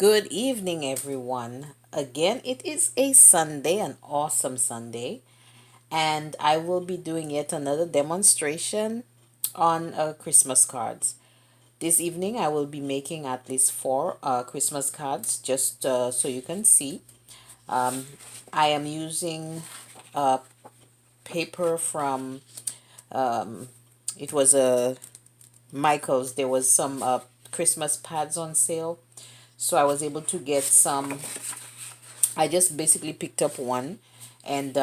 Good evening, everyone. Again, it is a Sunday, an awesome Sunday, and I will be doing yet another demonstration on Christmas cards. This evening, I will be making at least four Christmas cards just so you can see. Um, I am using uh, paper from, um, it was a Michael's. There was some Christmas pads on sale, so I was able to get some. I just basically picked up one, and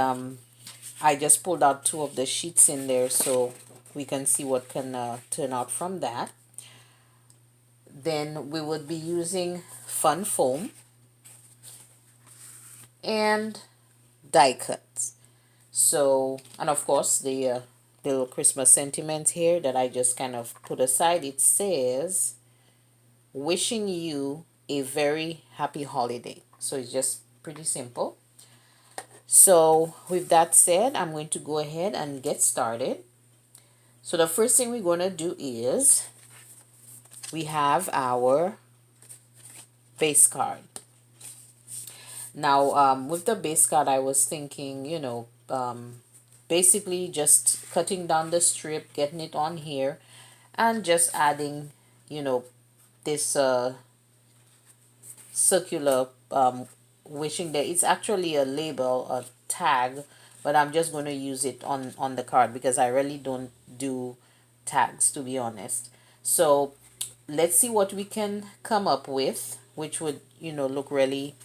I just pulled out two of the sheets in there so we can see what can turn out from that. Then we would be using fun foam and die cuts. So, and of course the little Christmas sentiment here that I just kind of put aside. It says, "Wishing you a very happy holiday." So it's just pretty simple. So with that said, I'm going to go ahead and get started. So the first thing we're going to do is we have our base card. Now, with the base card, I was thinking, basically just cutting down the strip, getting it on here, and just adding, this circular wishing that it's actually a label, a tag, but I'm just going to use it on the card because I really don't do tags, to be honest. So let's see what we can come up with, which would look really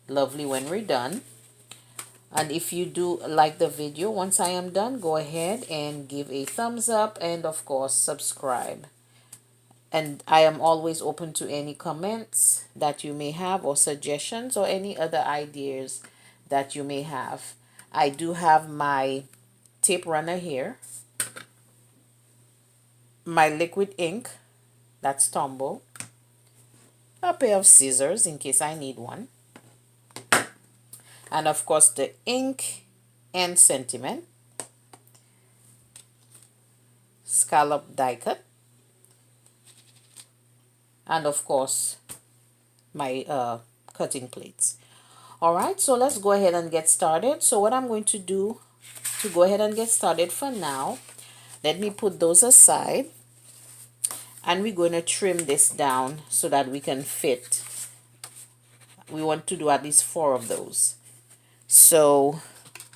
lovely when we're done. And if you do like the video, once I am done, go ahead and give a thumbs up, and of course subscribe. And I am always open to any comments that you may have, or suggestions, or any other ideas that you may have. I do have my tape runner here, my liquid ink, that's Tombow, a pair of scissors in case I need one, and of course the ink and sentiment, scallop die cut, and of course my cutting plates. All right, so let's go ahead and get started. So what I'm going to do to go ahead and get started for now, let me put those aside, and we're going to trim this down so that we can fit. We want to do at least four of those. So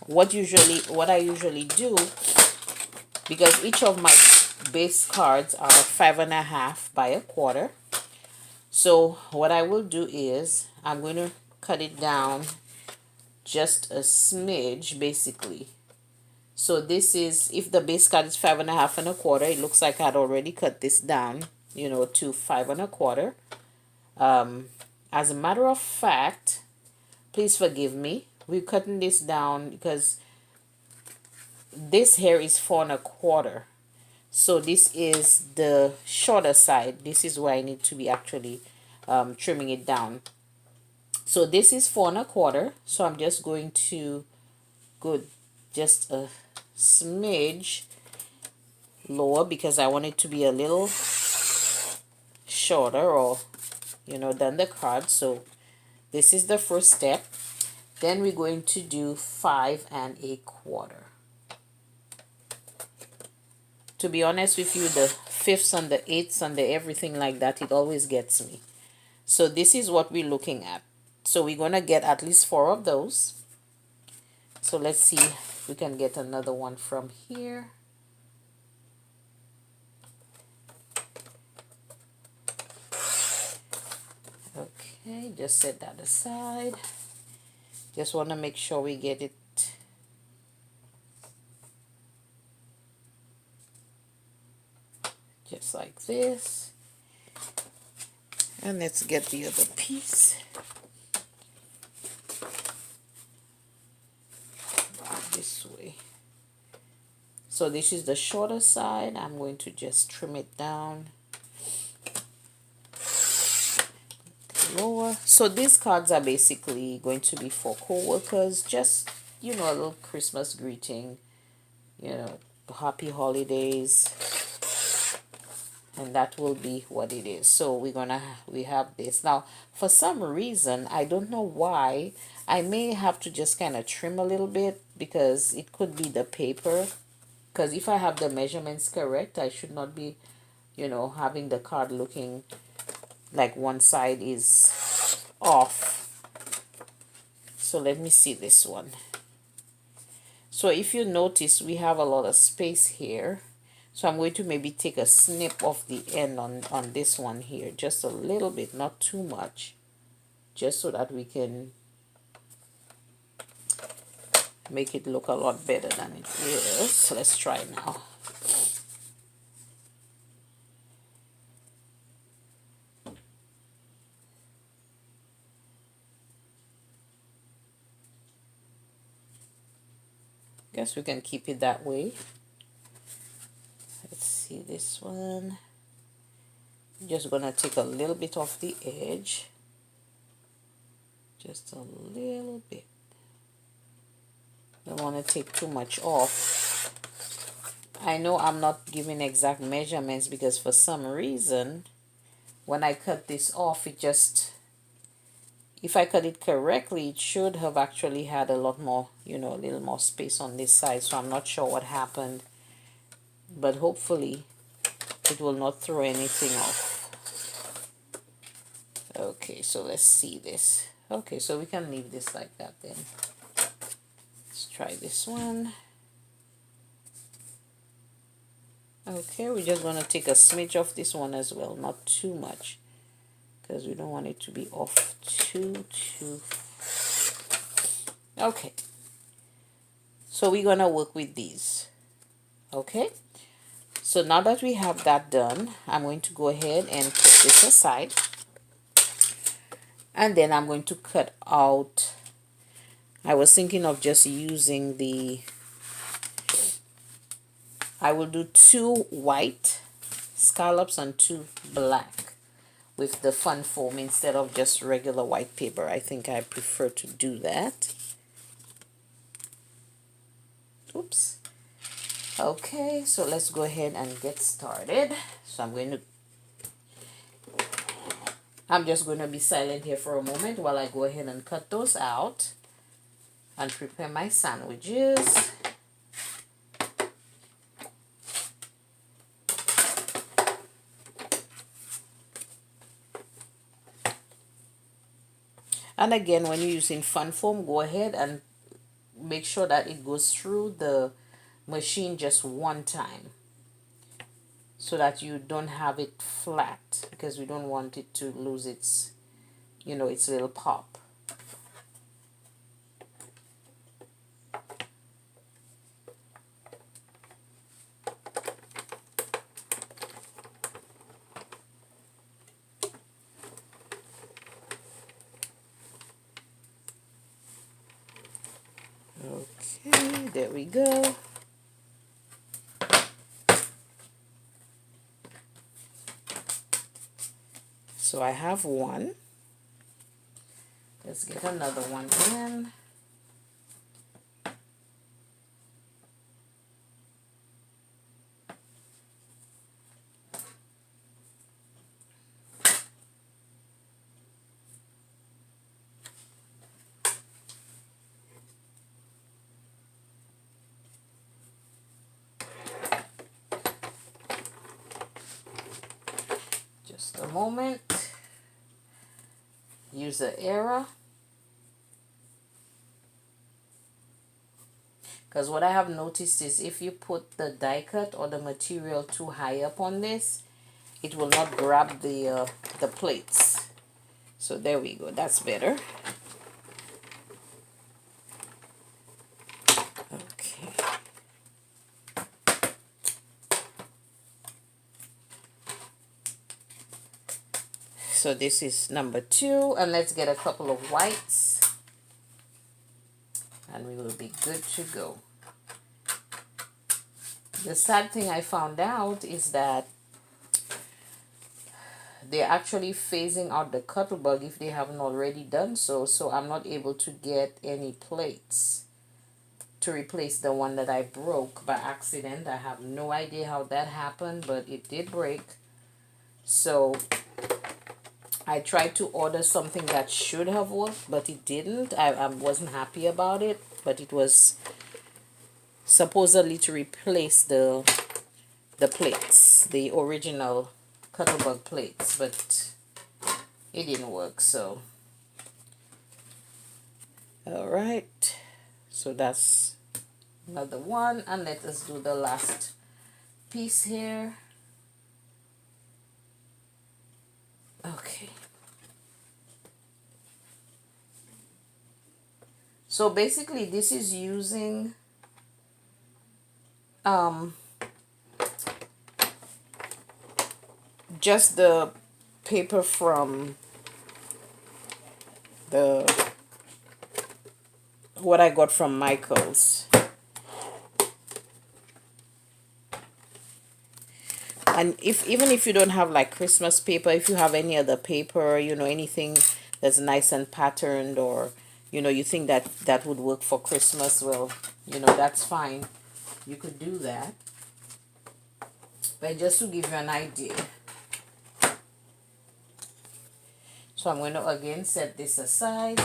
what I usually do, because each of my base cards are 5.5 by a quarter, so what I will do is I'm going to cut it down just a smidge, basically. So this is, if the base card is 5.5 and a quarter, it looks like I'd already cut this down, to 5 1/4. As a matter of fact, please forgive me, we're cutting this down because this here is 4 1/4. So this is the shorter side. This is where I need to be actually trimming it down. So this is 4 1/4. So I'm just going to go just a smidge lower because I want it to be a little shorter, or than the card. So this is the first step. Then we're going to do 5 1/4. To be honest with you, the fifths and the eighths and the everything like that, it always gets me. So this is what we're looking at. So we're gonna get at least four of those. So let's see if we can get another one from here. Okay, just set that aside. Just want to make sure we get it just like this. And let's get the other piece. This way. So this is the shorter side. I'm going to just trim it down lower. So these cards are basically going to be for co-workers, just a little Christmas greeting, happy holidays. and that will be what it is. So we have this now. For some reason, I don't know why, I may have to just kind of trim a little bit, because it could be the paper, because if I have the measurements correct, I should not be, having the card looking like one side is off. So let me see this one. So if you notice, we have a lot of space here. So I'm going to maybe take a snip off the end on this one here, just a little bit, not too much, just so that we can make it look a lot better than it is. Let's try now. Guess we can keep it that way. Let's see this one. I'm just gonna take a little bit off the edge, just a little bit. Don't want to take too much off. I know I'm not giving exact measurements, because for some reason when I cut this off, it just, if I cut it correctly, it should have actually had a lot more, a little more space on this side. So I'm not sure what happened, but hopefully it will not throw anything off. Okay, so let's see this. Okay, so we can leave this like that then. Let's try this one. Okay, we're just going to take a smidge off this one as well, not too much, because we don't want it to be off too. Okay, so we're going to work with these. Okay, so now that we have that done, I'm going to go ahead and put this aside, and then I'm going to cut out. I was thinking of just using I will do 2 white scallops and 2 black with the fun foam instead of just regular white paper. I think I prefer to do that. Oops. Okay, so let's go ahead and get started. So I'm just going to be silent here for a moment while I go ahead and cut those out and prepare my sandwiches. And again, when you're using fun foam, go ahead and make sure that it goes through the machine just one time, so that you don't have it flat, because we don't want it to lose its, its little pop. Okay, there we go. So I have one. Let's get another one in. Just a moment. Use the error, because what I have noticed is if you put the die cut or the material too high up on this, it will not grab the plates. So there we go, that's better. Okay. So this is number 2, and let's get a couple of whites and we will be good to go. The sad thing I found out is that they're actually phasing out the Cuttlebug if they haven't already done so, so I'm not able to get any plates to replace the one that I broke by accident. I have no idea how that happened, but it did break. So I tried to order something that should have worked, but it didn't. I wasn't happy about it, but it was supposedly to replace the plates, the original Cuttlebug plates, but it didn't work. So all right, so that's another one, and let us do the last piece here. Okay, so basically this is using just the paper from the what I got from Michael's. And if even if you don't have like Christmas paper, if you have any other paper, you know, anything that's nice and patterned, or you know, you think that that would work for Christmas, well, you know, that's fine. You could do that. But just to give you an idea. So I'm going to again set this aside,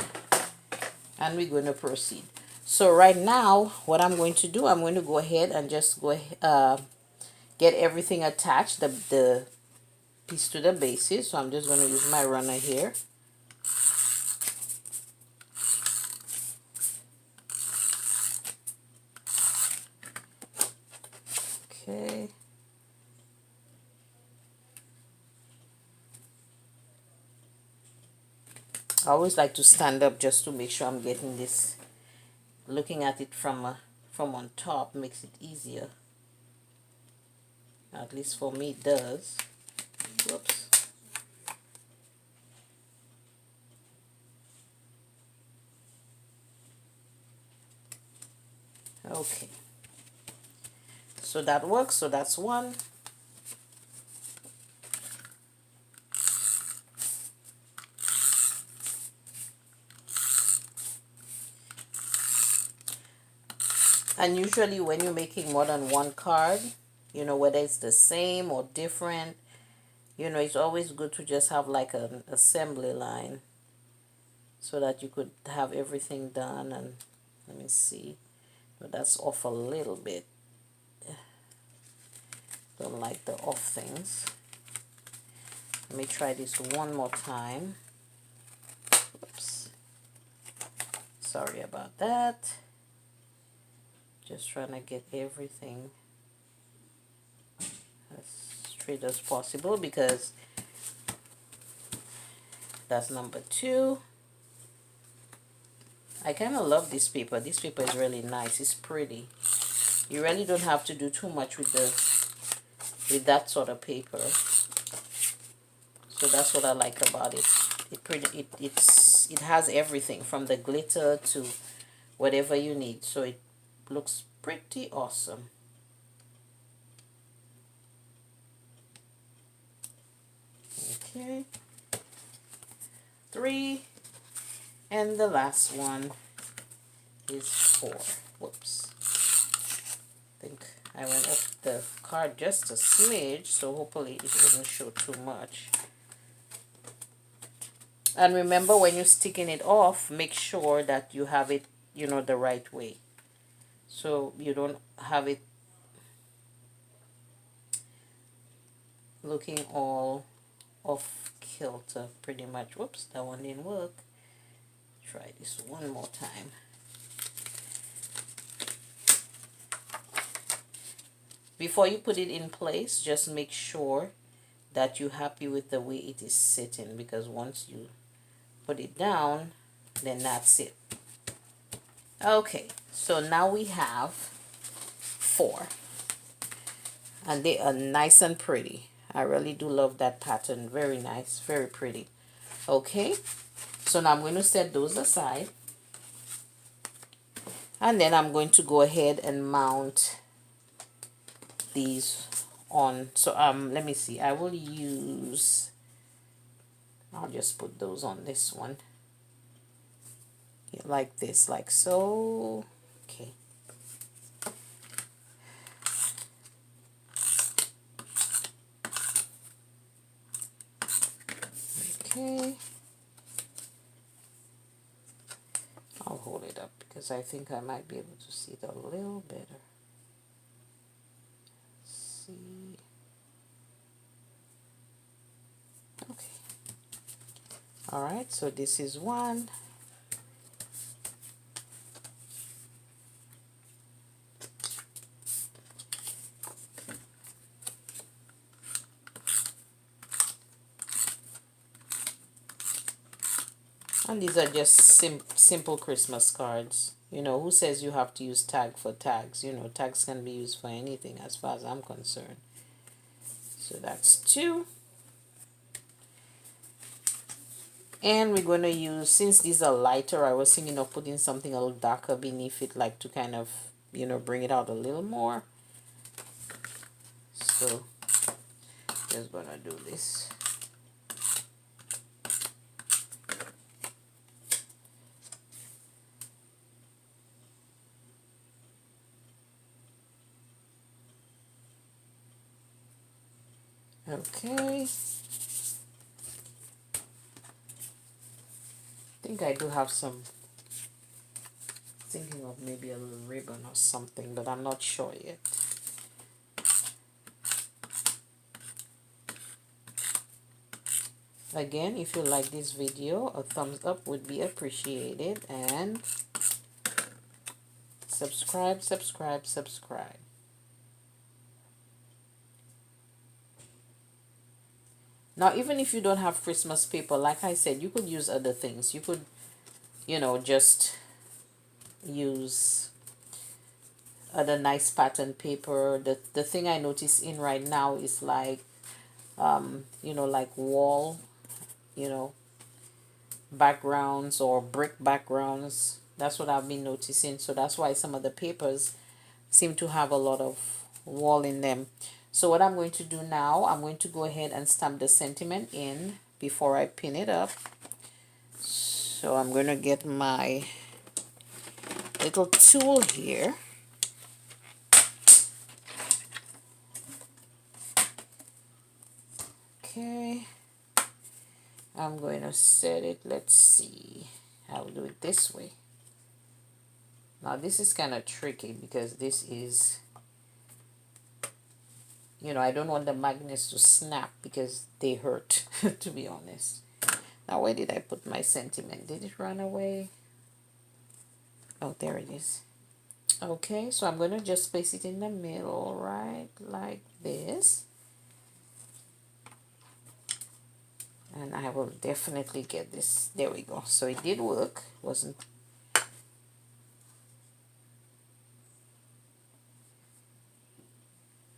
and we're going to proceed. So right now, what I'm going to do, I'm going to go ahead and just go ahead, get everything attached, the piece to the bases. So I'm just going to use my runner here. Okay. I always like to stand up just to make sure I'm getting this. Looking at it from on top makes it easier. At least for me it does. Whoops. Okay. So that works. So that's one. And usually when you're making more than one card, you know, whether it's the same or different, you know, it's always good to just have like an assembly line so that you could have everything done. And let me see, but that's off a little bit. Don't like the off things. Let me try this one more time. Oops. Sorry about that. Just trying to get everything as straight as possible, because that's number two. I kind of love this paper. This paper is really nice. It's pretty. You really don't have to do too much with that sort of paper. So that's what I like about it. It has everything from the glitter to whatever you need. So it looks pretty awesome. Okay. 3. And the last one is 4. Whoops. I think I went off the card just a smidge, so hopefully it wouldn't show too much. And remember, when you're sticking it off, make sure that you have it, you know, the right way. So you don't have it looking all off kilter pretty much. Whoops, that one didn't work. Try this one more time. Before you put it in place, just make sure that you're happy with the way it is sitting, because once you put it down, then that's it. Okay, so now we have 4, and they are nice and pretty. I really do love that pattern. Very nice, very pretty. Okay, so now I'm going to set those aside, and then I'm going to go ahead and mount these on. So let me see, I will use, I'll just put those on this one, yeah, like this, like so. Okay, Okay. I'll hold it up because I think I might be able to see it a little better. See. Okay. All right, so this is one. And these are just simple Christmas cards. You know, who says you have to use tag for tags? You know, tags can be used for anything as far as I'm concerned. So that's two. And we're going to use, since these are lighter, I was thinking of putting something a little darker beneath it, like to kind of, you know, bring it out a little more. So, just going to do this. Okay. I think I do have some, thinking of maybe a little ribbon or something, but I'm not sure yet. Again, if you like this video, a thumbs up would be appreciated, and subscribe. Now, even if you don't have Christmas paper, like I said, you could use other things. You could, you know, just use other nice pattern paper. The thing I notice in right now is like, you know, like wall, you know, backgrounds or brick backgrounds. That's what I've been noticing. So that's why some of the papers seem to have a lot of wall in them. So what I'm going to do now, I'm going to go ahead and stamp the sentiment in before I pin it up. So I'm going to get my little tool here. Okay. I'm going to set it, let's see. I'll do it this way. Now this is kind of tricky because this is, you know, I don't want the magnets to snap because they hurt, to be honest. Now, where did I put my sentiment? Did it run away? Oh, there it is. Okay, so I'm going to just place it in the middle, right? Like this. And I will definitely get this. There we go. So it did work. Wasn't...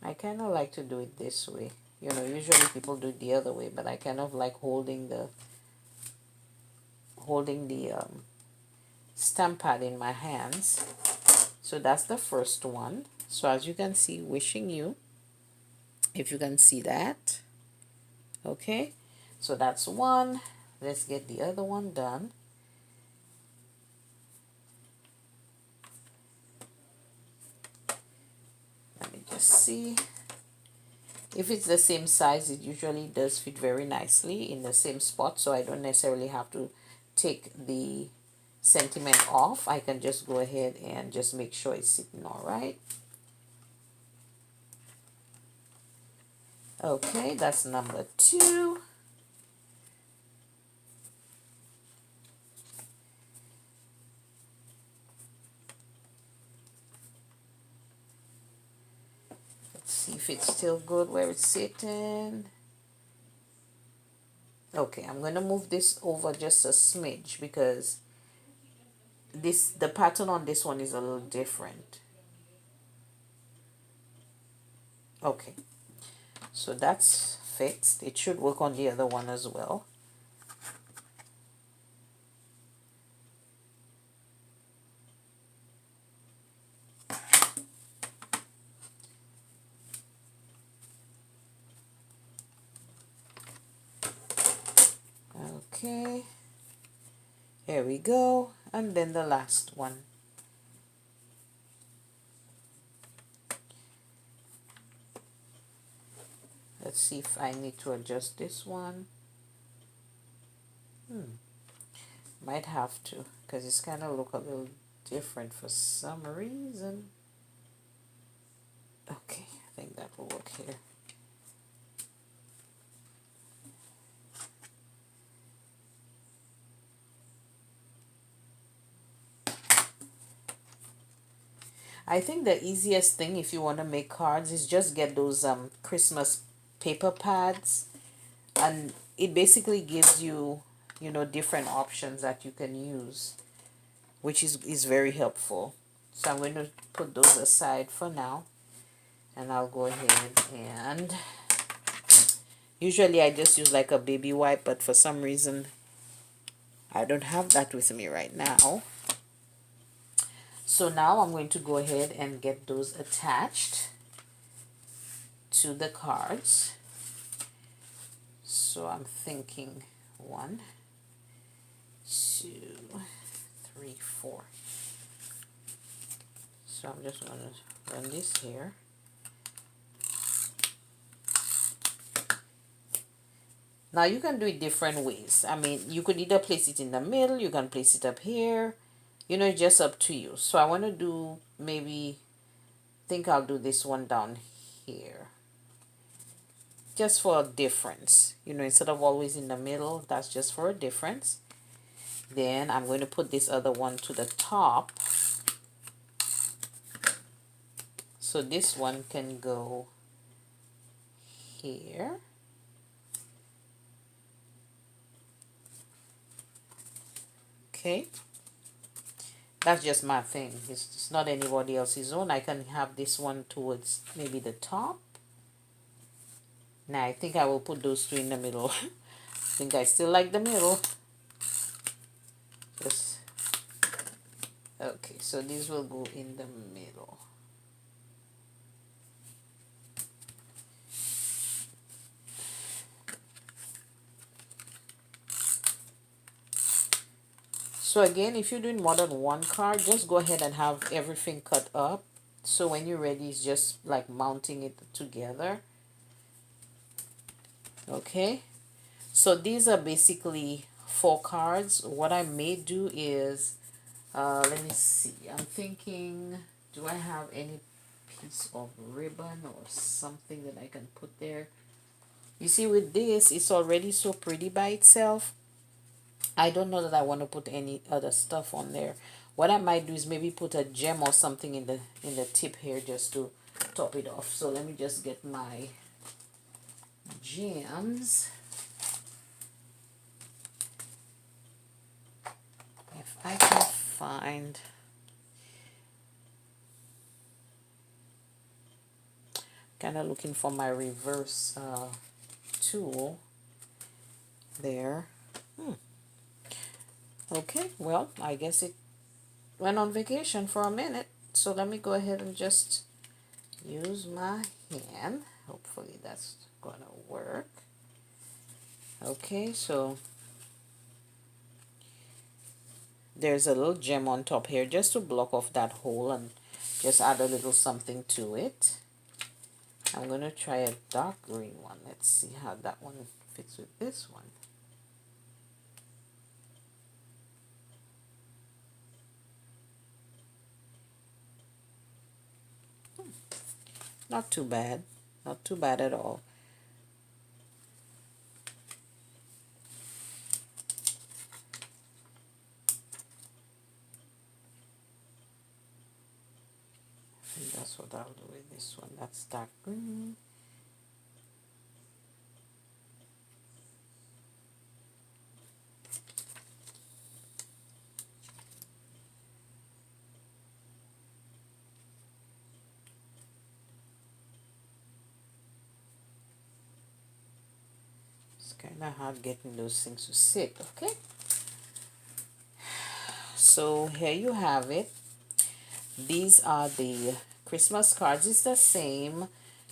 I kind of like to do it this way. You know, usually people do it the other way, but I kind of like holding the stamp pad in my hands. So that's the first one. So as you can see, wishing you, if you can see that. Okay, so that's one. Let's get the other one done. Let me just see. If it's the same size, it usually does fit very nicely in the same spot, so I don't necessarily have to take the sentiment off. I can just go ahead and just make sure it's sitting all right. Okay, that's number two. Let's see if it's still good where it's sitting. Okay, I'm going to move this over just a smidge because the pattern on this one is a little different. Okay, so that's fixed. It should work on the other one as well. Okay, here we go. And then the last one. Let's see if I need to adjust this one. Might have to, because it's kind of look a little different for some reason. Okay, I think that will work here. I think the easiest thing if you want to make cards is just get those Christmas paper pads, and it basically gives you, you know, different options that you can use, which is very helpful. So I'm going to put those aside for now, and I'll go ahead and usually I just use like a baby wipe, but for some reason I don't have that with me right now. So now I'm going to go ahead and get those attached to the cards. So I'm thinking 1, 2, 3, 4. So I'm just going to run this here. Now you can do it different ways. I mean, you could either place it in the middle, you can place it up here. You know, it's just up to you. So I want to do maybe, think I'll do this one down here. Just for a difference. You know, instead of always in the middle, that's just for a difference. Then I'm going to put this other one to the top. So this one can go here. Okay. That's just my thing. It's not anybody else's own. I can have this one towards maybe the top. Now I think I will put those two in the middle. I think I still like the middle. Just okay, so these will go in the middle. So again, if you're doing more than one card, just go ahead and have everything cut up. So when you're ready, it's just like mounting it together. Okay. So these are basically 4 cards. What I may do is, let me see. I'm thinking, do I have any piece of ribbon or something that I can put there? You see, with this, it's already so pretty by itself. I don't know that I want to put any other stuff on there. What I might do is maybe put a gem or something in the tip here just to top it off. So let me just get my gems. If I can find, kind of looking for my reverse tool there. Okay, well, I guess it went on vacation for a minute. So let me go ahead and just use my hand. Hopefully that's gonna work. Okay, so there's a little gem on top here just to block off that hole and just add a little something to it. I'm gonna try a dark green one. Let's see how that one fits with this one. Not too bad. Not too bad at all. I think that's what I'll do with this one. That's dark green. It's kind of hard getting those things to sit. Okay. So here you have it. These are the Christmas cards. It's the same,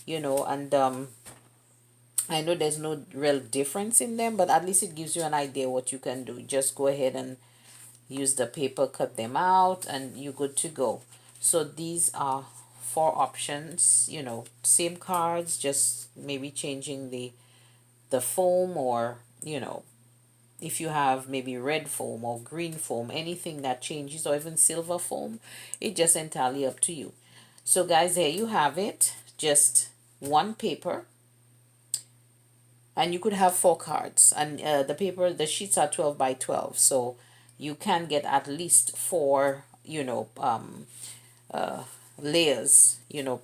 you know, and I know there's no real difference in them, but at least it gives you an idea what you can do. Just go ahead and use the paper, cut them out, and you're good to go. So these are 4 options, you know, same cards, just maybe changing the foam, or, you know, if you have maybe red foam or green foam, anything that changes, or even silver foam, it just entirely up to you. So guys, there you have it. Just one paper, and you could have 4 cards, and the sheets are 12 by 12, so you can get at least four, layers,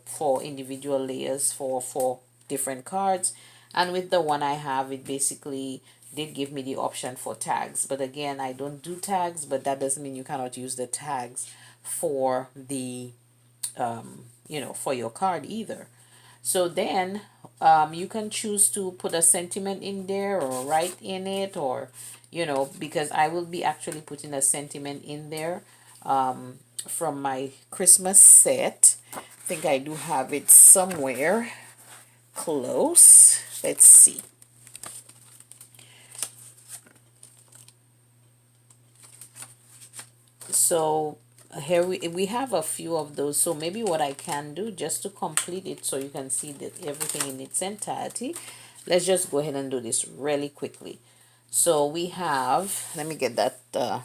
4 individual layers for 4 different cards. And with the one I have, it basically did give me the option for tags, but again, I don't do tags, but that doesn't mean you cannot use the tags for the for your card either. So then you can choose to put a sentiment in there or write in it, or because I will be actually putting a sentiment in there from my Christmas set. I think I do have it somewhere close. Let's see. So here we have a few of those, so maybe what I can do, just to complete it so you can see that everything in its entirety, let's just go ahead and do this really quickly. So we have, let me get that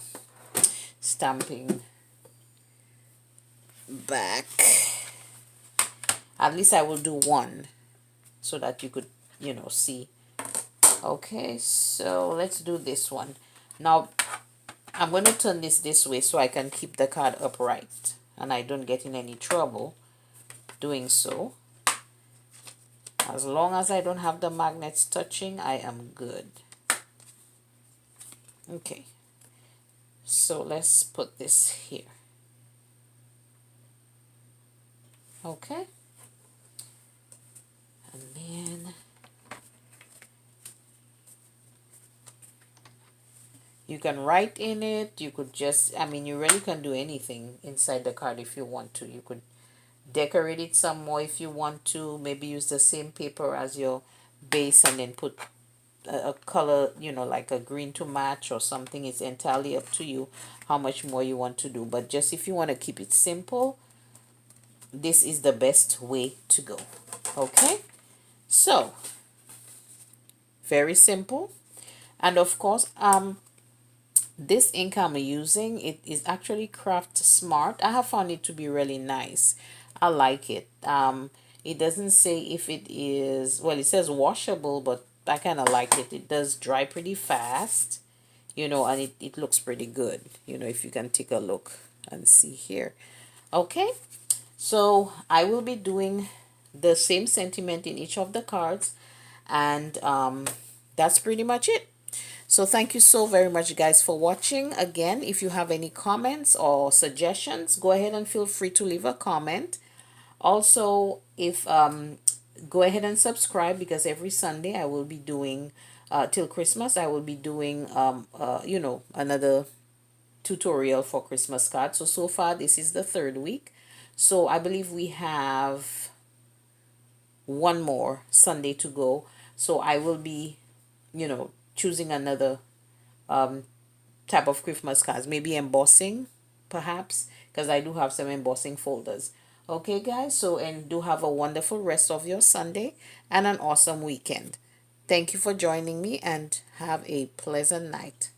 stamping back. At least I will do one so that you could see. Okay, so let's do this one. Now I'm going to turn this way so I can keep the card upright and I don't get in any trouble doing so. As long as I don't have the magnets touching, I am good. Okay, so let's put this here. Okay, and then you can write in it. You could just, you really can do anything inside the card if you want to. You could decorate it some more if you want to. Maybe use the same paper as your base and then put a color, like a green to match or something. It's entirely up to you how much more you want to do. But just if you want to keep it simple, this is the best way to go. Okay, so very simple. And of course, this ink I'm using, it is actually Craft Smart. I have found it to be really nice. I like it. It doesn't say if it is, well, it says washable, but I kind of like it. It does dry pretty fast, and it looks pretty good, if you can take a look and see here. Okay, so I will be doing the same sentiment in each of the cards, and that's pretty much it. So thank you so very much, guys, for watching. Again, if you have any comments or suggestions, go ahead and feel free to leave a comment. Also, if go ahead and subscribe, because every Sunday I will be doing till Christmas, I will be doing another tutorial for Christmas cards. So far this is the 3rd week, so I believe we have one more Sunday to go. So I will be choosing another type of Christmas cards, maybe embossing perhaps, because I do have some embossing folders. Okay guys, so and do have a wonderful rest of your Sunday and an awesome weekend. Thank you for joining me and have a pleasant night.